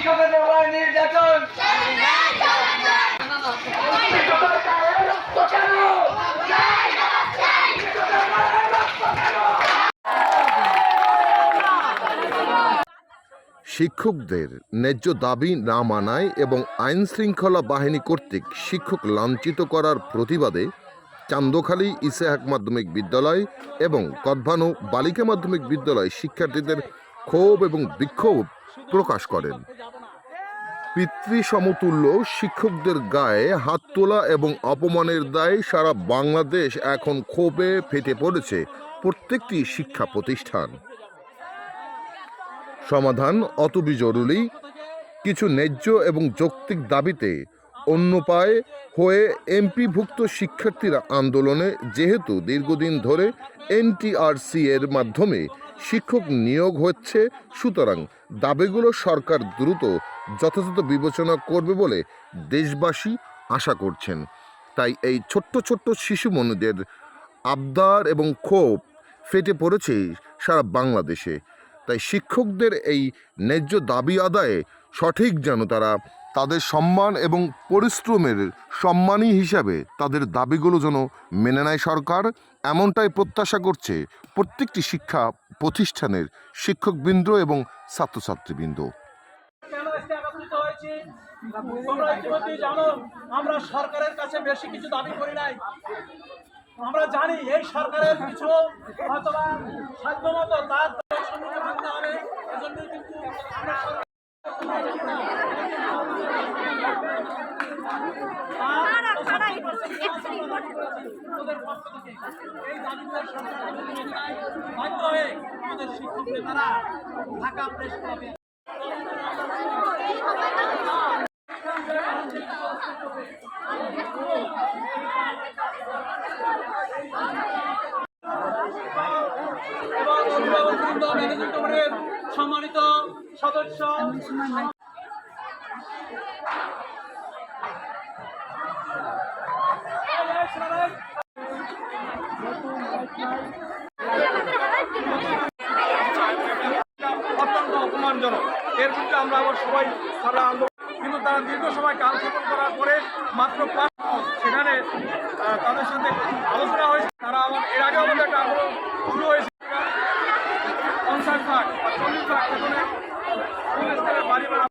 শিক্ষকদের নির্যাতন শিক্ষকদের ন্যায্য দাবি না মানায় এবং আইনশৃঙ্খলা বাহিনী কর্তৃক শিক্ষক লাঞ্ছিত করার প্রতিবাদে চান্দখালী ইসেহাক মাধ্যমিক বিদ্যালয় এবং কদভানু বালিকা মাধ্যমিক বিদ্যালয় শিক্ষার্থীদের ক্ষোভ এবং বিক্ষোভ প্রকাশ করেন। পিতৃ সমতুল্য শিক্ষকদের গায়ে হাত তোলা এবং অপমানের দায়ে সারা বাংলাদেশ এখন ক্ষোভে ফেটে পড়েছে প্রত্যেকটি শিক্ষা প্রতিষ্ঠান। সমাধান অতবি জরুরি। কিছু ন্যায্য এবং যৌক্তিক দাবিতে অন্যপায় হয়ে এমপিভুক্ত শিক্ষার্থীরা আন্দোলনে যেহেতু দীর্ঘদিন ধরে এনটিআরসি এর মাধ্যমে শিক্ষক নিয়োগ হচ্ছে, সুতরাং দাবিগুলো সরকার দ্রুত যথাযথ বিবেচনা করবে বলে দেশবাসী আশা করছেন। তাই এই ছোট্ট ছোট্ট শিশুমণিদের আবদার এবং ক্ষোভ ফেটে পড়েছে সারা বাংলাদেশে। তাই শিক্ষকদের এই ন্যায্য দাবি আদায়ে সঠিক যেন তারা তাদের সম্মান এবং পরিশ্রমের সম্মানী হিসাবে তাদের দাবিগুলো যেন মেনে নেয় সরকার, এমনটাই প্রত্যাশা করছে প্রত্যেকটি শিক্ষা প্রতিষ্ঠানের শিক্ষকবৃন্দ এবং ছাত্রছাত্রীবৃন্দ। আমরা সরকারের কাছে বেশি কিছু দাবি করি নাই। আমরা জানি এই সরকারের কিছু অথবা সাধ্যমতো তার সম্মুখীন হতে হবে। এজন্য কিন্তু আমরা এই দাবিগুলো সরকার বাধ্য হয়ে আমাদের শিক্ষক নেতারা ঢাকা প্রেস ক্লাবে এবং অভিভাবকবৃন্দ, ম্যানেজমেন্ট বোর্ডের সম্মানিত সদস্য, অত্যন্ত অপমানজনক। এর বিরুদ্ধে আমরা আবার সবাই সারা আন্দোলন, কিন্তু তারা দীর্ঘ সময় কালক্ষেপণ করার পরে মাত্র সেখানে তাদের সাথে আলোচনা হয়েছে। তারা আমার এর আগে আমাদের একটা আন্দোলন শুরু হয়েছে 50 ভাগ বা 40 ভাগ, সেখানে বাড়ি ভাড়া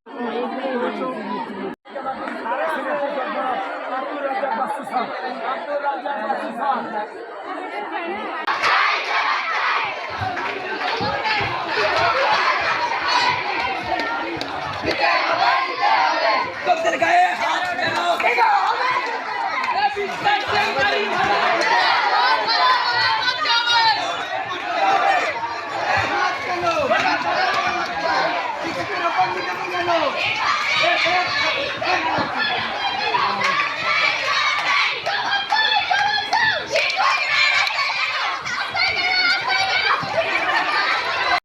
গায়ে